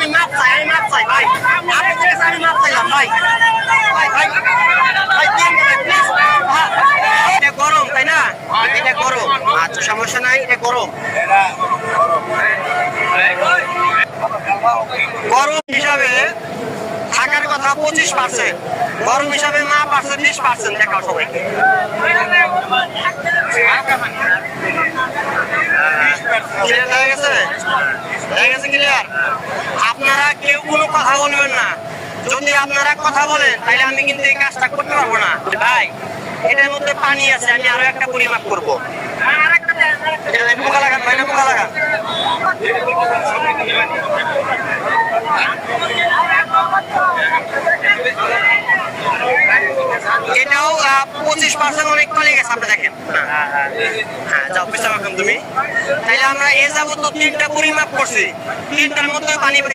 আমি মাপ চাই ভাই আপনার কাছে আমি মাপ চাইলাম ভাই ভাই ভাই ভাই প্লিজ এটা গরম তাই না এটা গরম আচ্ছা সমস্যা নাই এটা গরম গরম হিসাবে থাকার কথা 25%, গরম হিসাবে না পারছে 20%। দেখাও সবাইকে ক্লিয়ার। আপনারা কেউ কোনো কথা বলবেন না, যদি আপনারা কথা বলেন তাহলে আমি কিন্তু এই কাজটা করতে পারবো না ভাই। এটার মধ্যে পানি আছে, আমি আরো একটা পরিমাপ করবো। পোকা লাগান ভাই, না পোকা লাগান। এটাও 25% অনেক কমে গেছে, আপনি দেখেন। হ্যাঁ যাও পিছনে তুমি। তাইলে আমরা এ যাবো তো 3টা পরিমাপ করছি, 3টার মধ্যে পানি